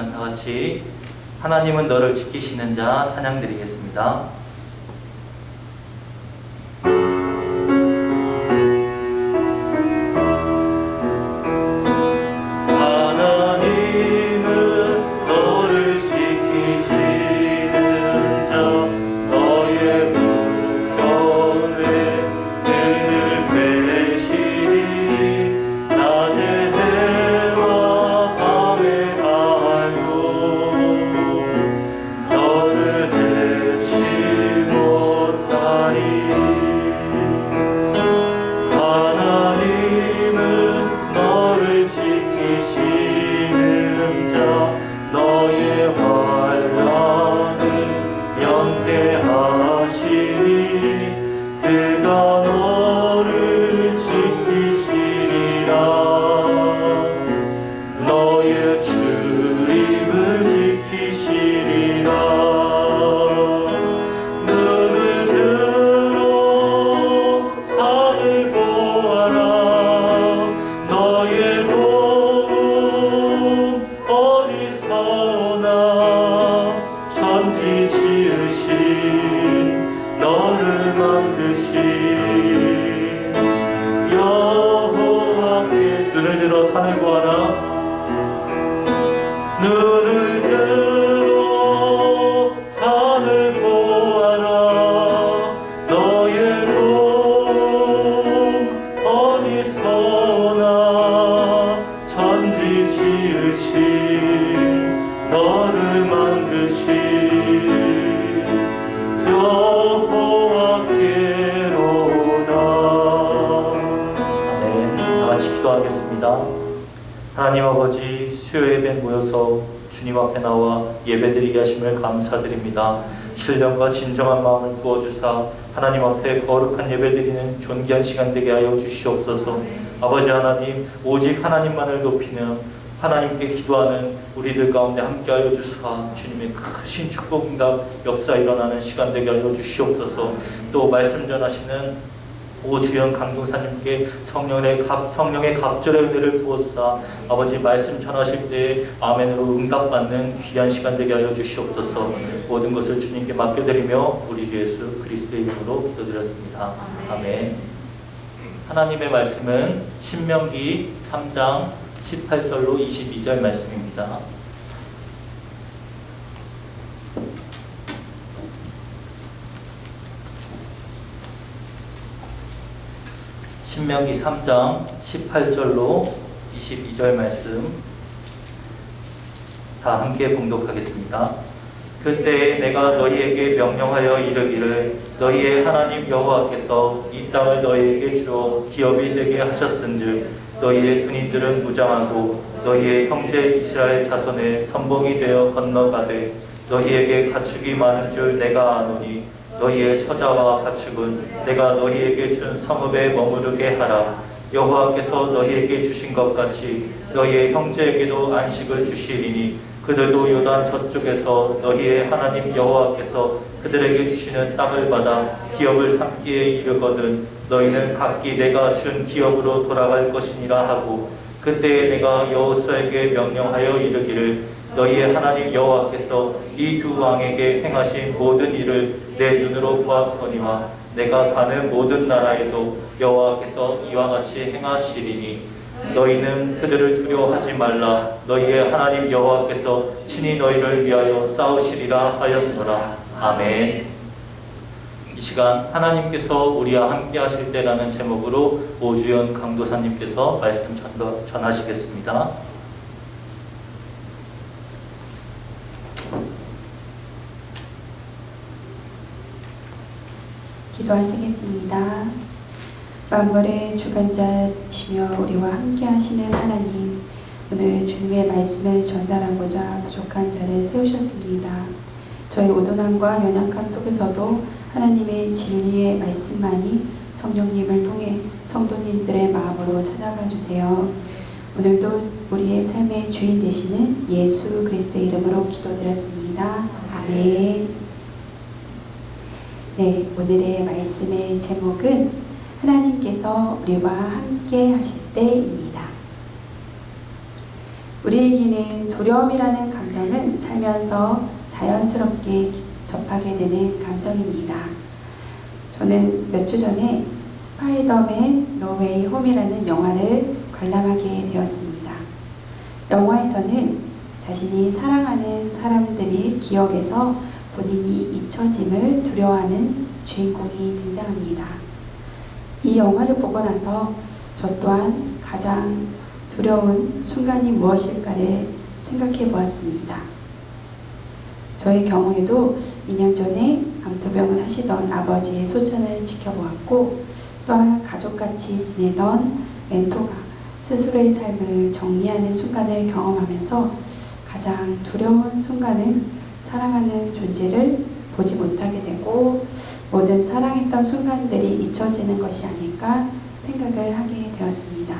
시간 다 같이 하나님은 너를 지키시는 자 찬양 드리겠습니다. 눈을 들어 산을 보아라. 눈을 들어 산을 보아라. 너의 도움 어디서나. 천지 지으신 너를 만드신 여호와께로다. 아멘. 다 같이 기도하겠습니다. 하나님 아버지, 수요 예배 모여서 주님 앞에 나와 예배드리게 하심을 감사드립니다. 신령과 진정한 마음을 부어주사 하나님 앞에 거룩한 예배드리는 존귀한 시간 되게 하여 주시옵소서. 아버지 하나님, 오직 하나님만을 높이며 하나님께 기도하는 우리들 가운데 함께하여 주사 주님의 크신 축복 응답 역사 일어나는 시간 되게 하여 주시옵소서. 또 말씀 전하시는 오주연 강동사님께 성령의 갑절의 은혜를 부어사 아버지 말씀 전하실 때 아멘으로 응답받는 귀한 시간 되게 하여 주시옵소서. 모든 것을 주님께 맡겨드리며 우리 주 예수 그리스도의 이름으로 기도드렸습니다. 아멘. 하나님의 말씀은 신명기 3장 18절로 22절 말씀입니다. 신명기 3장 18절로 22절 말씀 다 함께 봉독하겠습니다. 그때 내가 너희에게 명령하여 이르기를 너희의 하나님 여호와께서 이 땅을 너희에게 주어 기업이 되게 하셨은즉 너희의 군인들은 무장하고 너희의 형제 이스라엘 자손의 선봉이 되어 건너가되 너희에게 가축이 많은 줄 내가 아노니 너희의 처자와 가축은 내가 너희에게 준 성읍에 머무르게 하라. 여호와께서 너희에게 주신 것 같이 너희의 형제에게도 안식을 주시리니 그들도 요단 저쪽에서 너희의 하나님 여호와께서 그들에게 주시는 땅을 받아 기업을 삼기에 이르거든 너희는 각기 내가 준 기업으로 돌아갈 것이니라 하고 그때 내가 여호수아에게 명령하여 이르기를 너희의 하나님 여호와께서 이 두 왕에게 행하신 모든 일을 내 눈으로 보았거니와 내가 가는 모든 나라에도 여호와께서 이와 같이 행하시리니 너희는 그들을 두려워하지 말라. 너희의 하나님 여호와께서 친히 너희를 위하여 싸우시리라 하였노라. 아멘. 이 시간 하나님께서 우리와 함께 하실 때라는 제목으로 오주연 강도사님께서 말씀 전하시겠습니다. 기도하시겠습니다. 만물의 주관자시며 우리와 함께 하시는 하나님, 오늘 주님의 말씀을 전달하고자 부족한 자를 세우셨습니다. 저희 오도남과 연약함 속에서도 하나님의 진리의 말씀만이 성령님을 통해 성도님들의 마음으로 찾아가 주세요. 오늘도 우리의 삶의 주인 되시는 예수 그리스도의 이름으로 기도드렸습니다. 아멘. 네, 오늘의 말씀의 제목은 하나님께서 우리와 함께 하실 때입니다. 우리에게는 두려움이라는 감정은 살면서 자연스럽게 접하게 되는 감정입니다. 저는 몇 주 전에 스파이더맨 노웨이 홈이라는 영화를 관람하게 되었습니다. 영화에서는 자신이 사랑하는 사람들이 기억에서 본인이 잊혀짐을 두려워하는 주인공이 등장합니다. 이 영화를 보고 나서 저 또한 가장 두려운 순간이 무엇일까를 생각해 보았습니다. 저의 경우에도 2년 전에 암투병을 하시던 아버지의 소천을 지켜보았고, 또한 가족같이 지내던 멘토가 스스로의 삶을 정리하는 순간을 경험하면서 가장 두려운 순간은 사랑하는 존재를 보지 못하게 되고 모든 사랑했던 순간들이 잊혀지는 것이 아닐까 생각을 하게 되었습니다.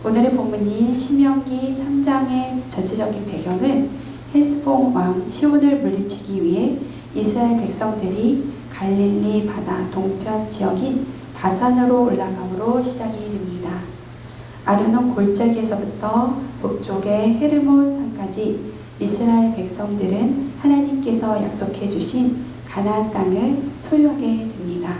오늘의 본문인 신명기 3장의 전체적인 배경은 헤스본 왕 시온을 물리치기 위해 이스라엘 백성들이 갈릴리 바다 동편 지역인 바산으로 올라감으로 시작이 됩니다. 아르논 골짜기에서부터 북쪽의 헤르몬 산까지 이스라엘 백성들은 하나님께서 약속해 주신 가나안 땅을 소유하게 됩니다.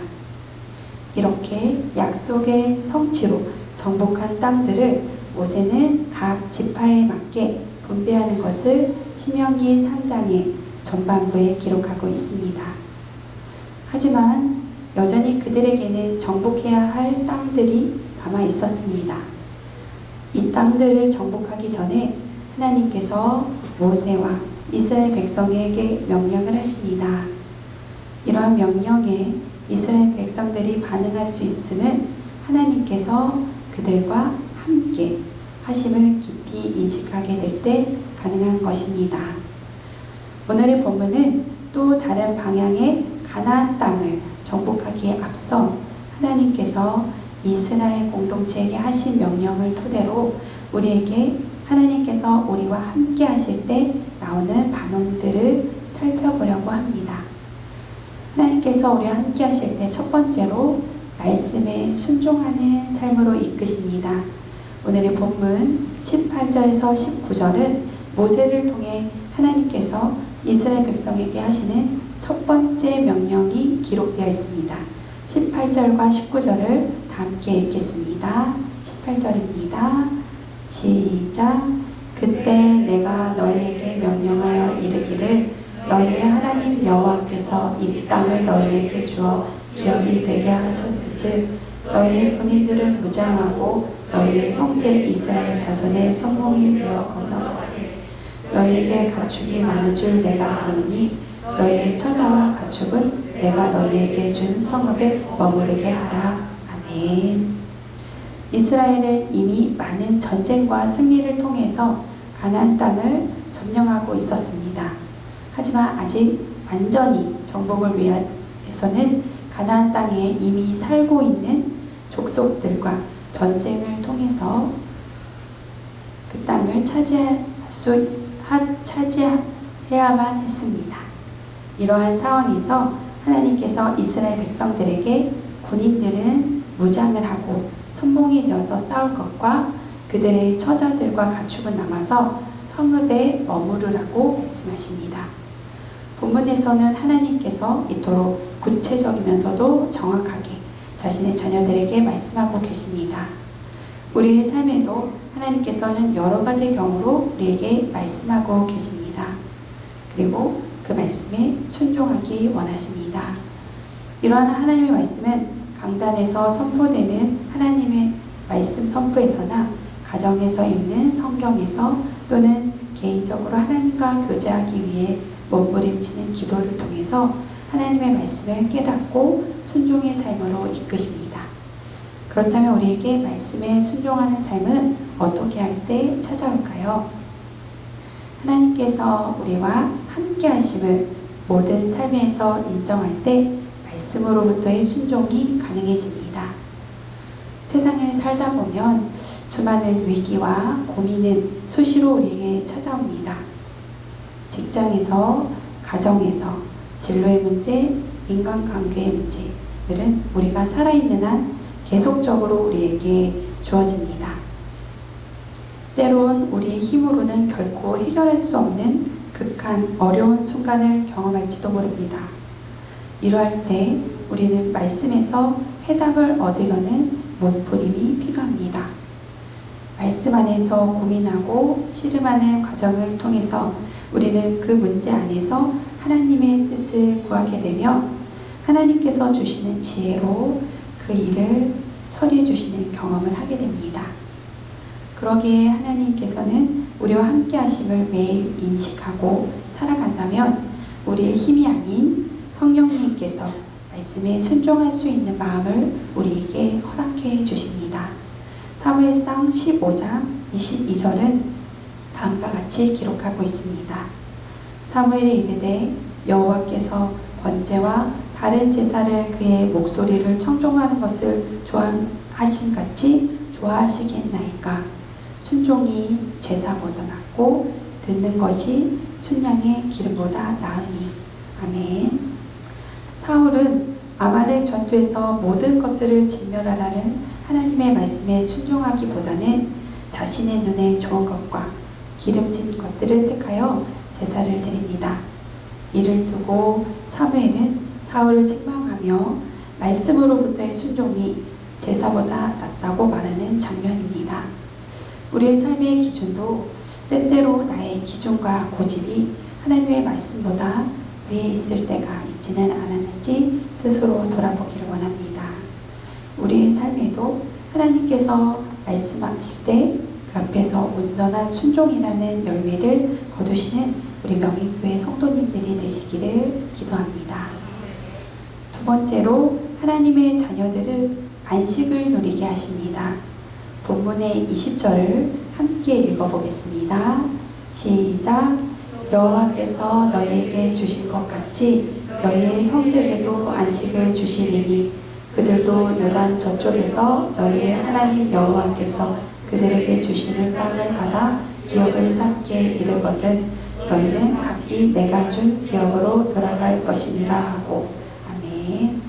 이렇게 약속의 성취로 정복한 땅들을 모세는 각 지파에 맞게 분배하는 것을 신명기 3장의 전반부에 기록하고 있습니다. 하지만 여전히 그들에게는 정복해야 할 땅들이 남아 있었습니다. 이 땅들을 정복하기 전에 하나님께서 모세와 이스라엘 백성에게 명령을 하십니다. 이러한 명령에 이스라엘 백성들이 반응할 수 있음은 하나님께서 그들과 함께 하심을 깊이 인식하게 될 때 가능한 것입니다. 오늘의 본문은 또 다른 방향의 가나안 땅을 정복하기에 앞서 하나님께서 이스라엘 공동체에게 하신 명령을 토대로 우리에게 하나님께서 우리와 함께 하실 때 나오는 반응들을 살펴보려고 합니다. 하나님께서 우리와 함께 하실 때 첫 번째로 말씀에 순종하는 삶으로 이끄십니다. 오늘의 본문 18절에서 19절은 모세를 통해 하나님께서 이스라엘 백성에게 하시는 첫 번째 명령이 기록되어 있습니다. 18절과 19절을 다 함께 읽겠습니다. 18절입니다. 시작. 그때 내가 너희에게 명령하여 이르기를 너희의 하나님 여호와께서 이 땅을 너희에게 주어 기업이 되게 하셨은즉 너희의 군인들은 무장하고 너희의 형제 이스라엘 자손의 성공이 되어 건너가되 너희에게 가축이 많은 줄 내가 아노니 너희의 처자와 가축은 내가 너희에게 준 성읍에 머무르게 하라. 아멘. 이스라엘은 이미 많은 전쟁과 승리를 통해서 가나안 땅을 점령하고 있었습니다. 하지만 아직 완전히 정복을 위해서는 가나안 땅에 이미 살고 있는 족속들과 전쟁을 통해서 그 땅을 차지해야만 했습니다. 이러한 상황에서 하나님께서 이스라엘 백성들에게 군인들은 무장을 하고 선봉이 되어서 싸울 것과 그들의 처자들과 가축은 남아서 성읍에 머무르라고 말씀하십니다. 본문에서는 하나님께서 이토록 구체적이면서도 정확하게 자신의 자녀들에게 말씀하고 계십니다. 우리의 삶에도 하나님께서는 여러 가지 경우로 우리에게 말씀하고 계십니다. 그리고 그 말씀에 순종하기 원하십니다. 이러한 하나님의 말씀은 강단에서 선포되는 하나님의 말씀 선포에서나 가정에서 읽는 성경에서 또는 개인적으로 하나님과 교제하기 위해 몸부림치는 기도를 통해서 하나님의 말씀을 깨닫고 순종의 삶으로 이끄십니다. 그렇다면 우리에게 말씀에 순종하는 삶은 어떻게 할 때 찾아올까요? 하나님께서 우리와 함께 하심을 모든 삶에서 인정할 때 말씀으로부터의 순종이 가능해집니다. 세상에 살다 보면 수많은 위기와 고민은 수시로 우리에게 찾아옵니다. 직장에서, 가정에서, 진로의 문제, 인간관계의 문제들은 우리가 살아있는 한 계속적으로 우리에게 주어집니다. 때론 우리의 힘으로는 결코 해결할 수 없는 극한 어려운 순간을 경험할지도 모릅니다. 이러할 때 우리는 말씀에서 해답을 얻으려는 몸부림이 필요합니다. 말씀 안에서 고민하고 씨름하는 과정을 통해서 우리는 그 문제 안에서 하나님의 뜻을 구하게 되며 하나님께서 주시는 지혜로 그 일을 처리해 주시는 경험을 하게 됩니다. 그러기에 하나님께서는 우리와 함께 하심을 매일 인식하고 살아간다면 우리의 힘이 아닌 성령님께서 말씀에 순종할 수 있는 마음을 우리에게 허락해 주십니다. 사무엘상 15장 22절은 다음과 같이 기록하고 있습니다. 사무엘이 이르되 여호와께서 번제와 다른 제사를 그의 목소리를 청종하는 것을 좋아하신 같이 좋아하시겠나이까. 순종이 제사보다 낫고 듣는 것이 순양의 기름보다 나으니. 아멘. 사울은 아말렉 전투에서 모든 것들을 진멸하라는 하나님의 말씀에 순종하기보다는 자신의 눈에 좋은 것과 기름진 것들을 택하여 제사를 드립니다. 이를 두고 사무엘은 사울을 책망하며 말씀으로부터의 순종이 제사보다 낫다고 말하는 장면입니다. 우리의 삶의 기준도 때때로 나의 기준과 고집이 하나님의 말씀보다 위에 있을 때가 있지는 않았는지 스스로 돌아보기를 원합니다. 우리의 삶에도 하나님께서 말씀하실 때 그 앞에서 온전한 순종이라는 열매를 거두시는 우리 명인교회 성도님들이 되시기를 기도합니다. 두 번째로 하나님의 자녀들을 안식을 누리게 하십니다. 본문의 20절을 함께 읽어보겠습니다. 시작. 여호와께서 너희에게 주신 것 같이 너희의 형제에게도 안식을 주시리니 그들도 요단 저쪽에서 너희의 하나님 여호와께서 그들에게 주시는 땅을 받아 기업을 쌓게 이르거든 너희는 각기 내가 준 기업으로 돌아갈 것이니라 하고. 아멘.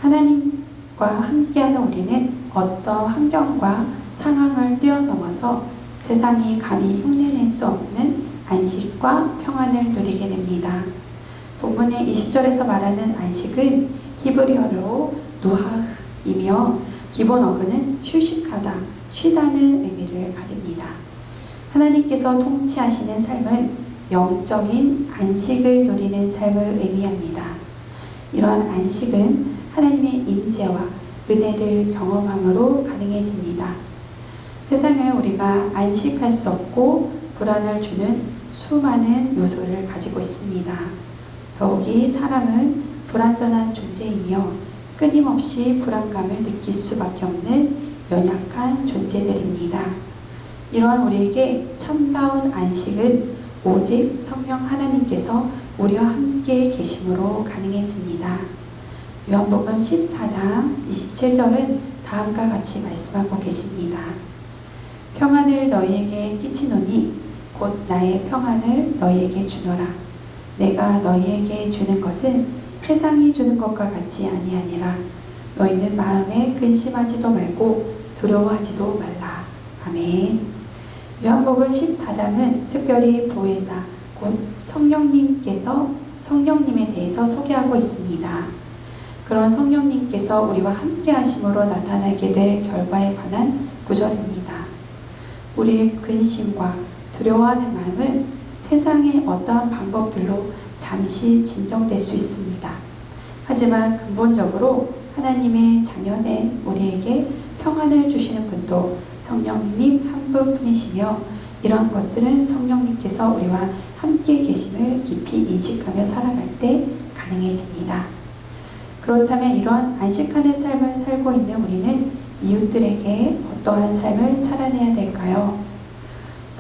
하나님과 함께하는 우리는 어떤 환경과 상황을 뛰어넘어서 세상이 감히 흉내낼 수 없는 안식과 평안을 누리게 됩니다. 본문의 20절에서 말하는 안식은 히브리어로 누하이며 기본 어근은 휴식하다, 쉬다는 의미를 가집니다. 하나님께서 통치하시는 삶은 영적인 안식을 누리는 삶을 의미합니다. 이러한 안식은 하나님의 임재와 은혜를 경험함으로 가능해집니다. 세상에 우리가 안식할 수 없고 불안을 주는 수많은 요소를 가지고 있습니다. 더욱이 사람은 불완전한 존재이며 끊임없이 불안감을 느낄 수밖에 없는 연약한 존재들입니다. 이러한 우리에게 참다운 안식은 오직 성령 하나님께서 우리와 함께 계심으로 가능해집니다. 요한복음 14장 27절은 다음과 같이 말씀하고 계십니다. 평안을 너희에게 끼치노니 곧 나의 평안을 너희에게 주노라. 내가 너희에게 주는 것은 세상이 주는 것과 같이 아니하니라. 너희는 마음에 근심하지도 말고 두려워하지도 말라. 아멘. 요한복음 14장은 특별히 보혜사 곧 성령님께서 성령님에 대해서 소개하고 있습니다. 그런 성령님께서 우리와 함께 하심으로 나타나게 될 결과에 관한 구절입니다. 우리의 근심과 두려워하는 마음은 세상의 어떠한 방법들로 잠시 진정될 수 있습니다. 하지만 근본적으로 하나님의 자녀된 우리에게 평안을 주시는 분도 성령님 한 분뿐이시며 이러한 것들은 성령님께서 우리와 함께 계심을 깊이 인식하며 살아갈 때 가능해집니다. 그렇다면 이러한 안식하는 삶을 살고 있는 우리는 이웃들에게 어떠한 삶을 살아내야 될까요?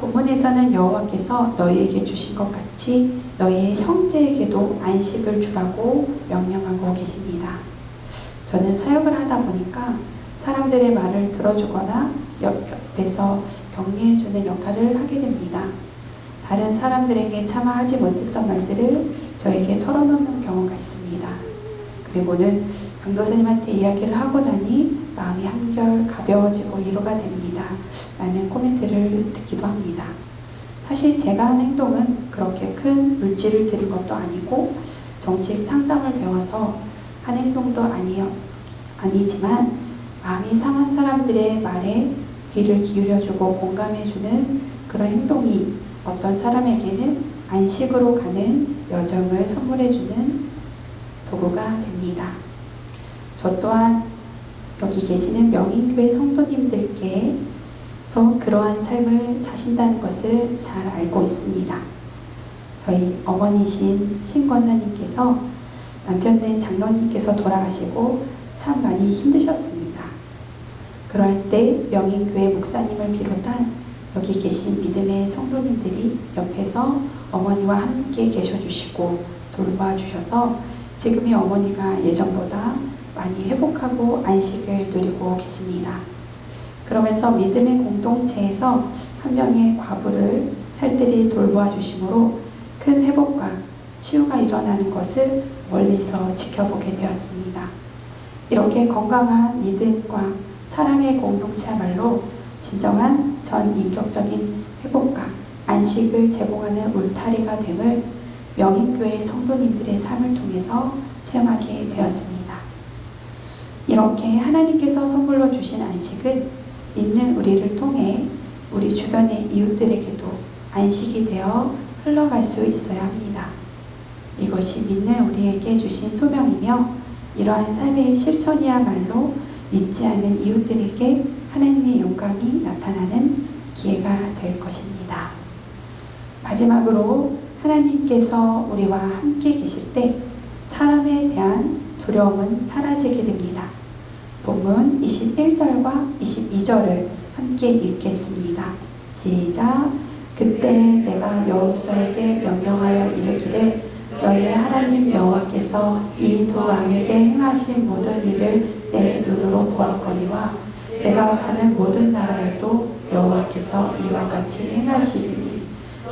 본문에서는 여호와께서 너희에게 주신 것 같이 너희의 형제에게도 안식을 주라고 명령하고 계십니다. 저는 사역을 하다 보니까 사람들의 말을 들어주거나 옆에서 격려해주는 역할을 하게 됩니다. 다른 사람들에게 차마 하지 못했던 말들을 저에게 털어놓는 경우가 있습니다. 그리고는 강도사님한테 이야기를 하고 나니 마음이 한결 가벼워지고 위로가 됩니다. 라는 코멘트를 듣기도 합니다. 사실 제가 한 행동은 그렇게 큰 물질을 들인 것도 아니고 정식 상담을 배워서 한 행동도 아니지만 마음이 상한 사람들의 말에 귀를 기울여주고 공감해주는 그런 행동이 어떤 사람에게는 안식으로 가는 여정을 선물해주는 도구가 됩니다. 저 또한 여기 계시는 명인교회 성도님들께서 그러한 삶을 사신다는 것을 잘 알고 있습니다. 저희 어머니신 신권사님께서 남편 된 장로님께서 돌아가시고 참 많이 힘드셨습니다. 그럴 때 명인교회 목사님을 비롯한 여기 계신 믿음의 성도님들이 옆에서 어머니와 함께 계셔주시고 돌봐주셔서 지금의 어머니가 예전보다 많이 회복하고 안식을 누리고 계십니다. 그러면서 믿음의 공동체에서 한 명의 과부를 살뜰히 돌보아 주심으로 큰 회복과 치유가 일어나는 것을 멀리서 지켜보게 되었습니다. 이렇게 건강한 믿음과 사랑의 공동체야말로 진정한 전 인격적인 회복과 안식을 제공하는 울타리가 됨을 명인교회 성도님들의 삶을 통해서 체험하게 되었습니다. 이렇게 하나님께서 선물로 주신 안식은 믿는 우리를 통해 우리 주변의 이웃들에게도 안식이 되어 흘러갈 수 있어야 합니다. 이것이 믿는 우리에게 주신 소명이며 이러한 삶의 실천이야말로 믿지 않는 이웃들에게 하나님의 영광이 나타나는 기회가 될 것입니다. 마지막으로 하나님께서 우리와 함께 계실 때 사람에 대한 두려움은 사라지게 됩니다. 본문 21절과 22절을 함께 읽겠습니다. 시작. 그때 내가 여호수아에게 명령하여 이르기를 너희의 하나님 여호와께서 이 두 왕에게 행하신 모든 일을 내 눈으로 보았거니와 내가 가는 모든 나라에도 여호와께서 이와 같이 행하시리니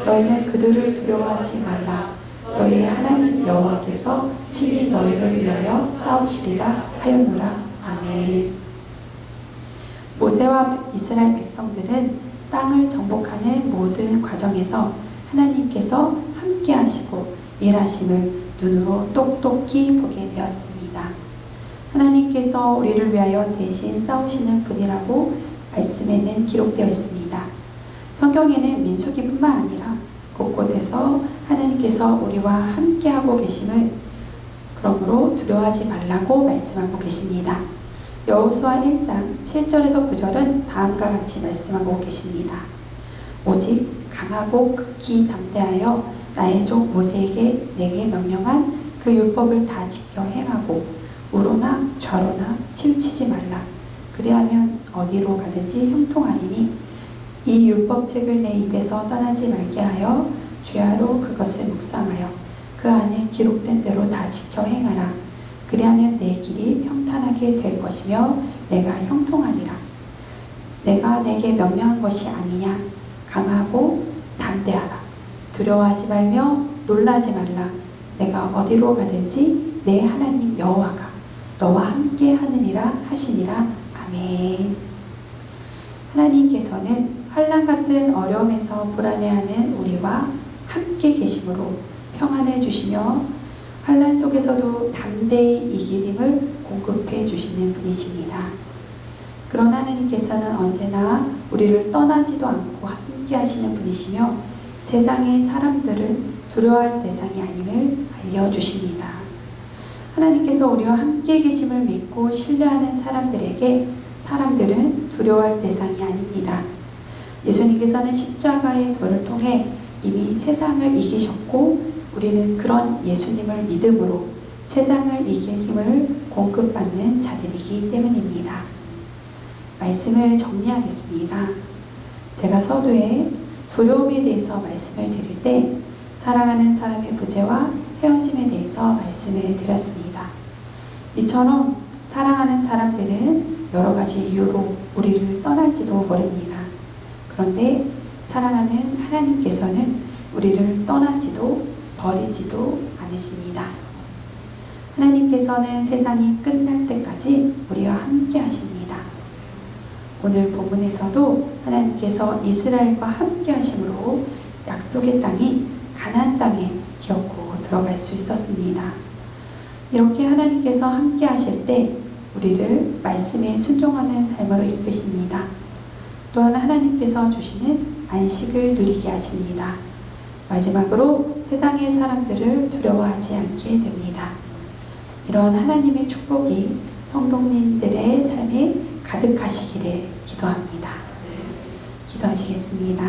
너희는 그들을 두려워하지 말라. 너희의 하나님 여호와께서 친히 너희를 위하여 싸우시리라 하였노라. 아멘. 모세와 이스라엘 백성들은 땅을 정복하는 모든 과정에서 하나님께서 함께 하시고 일하심을 눈으로 똑똑히 보게 되었습니다. 하나님께서 우리를 위하여 대신 싸우시는 분이라고 말씀에는 기록되어 있습니다. 성경에는 민수기뿐만 아니라 곳곳에서 하나님께서 우리와 함께하고 계심을 그러므로 두려워하지 말라고 말씀하고 계십니다. 여호수아 1장 7절에서 9절은 다음과 같이 말씀하고 계십니다. 오직 강하고 극히 담대하여 나의 종 모세에게 내게 명령한 그 율법을 다 지켜 행하고 우로나 좌로나 치우치지 말라. 그리하면 어디로 가든지 형통하리니 이 율법책을 내 입에서 떠나지 말게 하여 주야로 그것을 묵상하여 그 안에 기록된 대로 다 지켜 행하라. 그리하면 내 길이 평탄하게 될 것이며 내가 형통하리라. 내가 내게 명령한 것이 아니냐. 강하고 담대하라. 두려워하지 말며 놀라지 말라. 내가 어디로 가든지 내 하나님 여호와가 너와 함께 하느니라 하시니라. 아멘. 하나님께서는 환난 같은 어려움에서 불안해하는 우리와 함께 계심으로 평안해 주시며 환난 속에서도 담대히 이길 힘을 공급해 주시는 분이십니다. 그러나 하나님께서는 언제나 우리를 떠나지도 않고 함께 하시는 분이시며 세상의 사람들을 두려워할 대상이 아님을 알려주십니다. 하나님께서 우리와 함께 계심을 믿고 신뢰하는 사람들에게 사람들은 두려워할 대상이 아닙니다. 예수님께서는 십자가의 도를 통해 이미 세상을 이기셨고 우리는 그런 예수님을 믿음으로 세상을 이길 힘을 공급받는 자들이기 때문입니다. 말씀을 정리하겠습니다. 제가 서두에 두려움에 대해서 말씀을 드릴 때 사랑하는 사람의 부재와 헤어짐에 대해서 말씀을 드렸습니다. 이처럼 사랑하는 사람들은 여러 가지 이유로 우리를 떠날지도 모릅니다. 그런데 사랑하는 하나님께서는 우리를 떠나지도 버리지도 않으십니다. 하나님께서는 세상이 끝날 때까지 우리와 함께 하십니다. 오늘 본문에서도 하나님께서 이스라엘과 함께 하심으로 약속의 땅인 가나안 땅에 기어코 들어갈 수 있었습니다. 이렇게 하나님께서 함께 하실 때 우리를 말씀에 순종하는 삶으로 이끄십니다. 또한 하나님께서 주시는 안식을 누리게 하십니다. 마지막으로 세상의 사람들을 두려워하지 않게 됩니다. 이런 하나님의 축복이 성도님들의 삶에 가득하시기를 기도합니다. 기도하시겠습니다.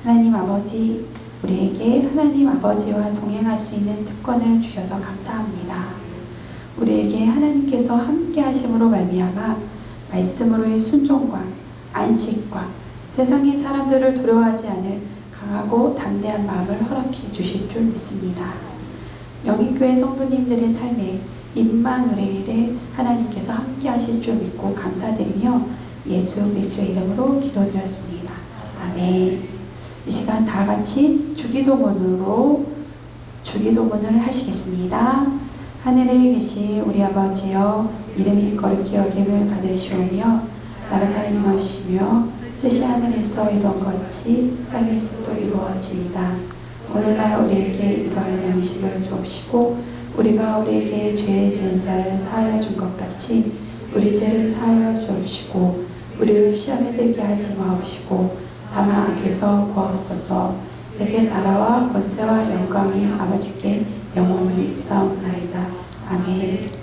하나님 아버지, 우리에게 하나님 아버지와 동행할 수 있는 특권을 주셔서 감사합니다. 우리에게 하나님께서 함께 하심으로 말미암아 말씀으로의 순종과 안식과 세상의 사람들을 두려워하지 않을 강하고 담대한 마음을 허락해 주실 줄 믿습니다. 영희교회 성도님들의 삶에 임마누엘의 하나님께서 함께 하실 줄 믿고 감사드리며 예수 그리스도의 이름으로 기도드렸습니다. 아멘. 이 시간 다 같이 주기도문을 하시겠습니다. 하늘에 계신 우리 아버지여, 이름이 거룩히 여김을 받으시오며 나라가 임하시며 뜻이 하늘에서 이루어같이 땅에서도 이루어지이다. 오늘날 우리에게 이러한 양식을 주옵시고 우리가 우리에게 죄 지은 자를 사하여 준 것 같이 우리 죄를 사하여 주옵시고 우리를 시험에 들게 하지 마옵시고 다만 악에서 구하옵소서. 내게 나라와 권세와 영광이 아버지께 영원히 있사옵나이다. 아멘.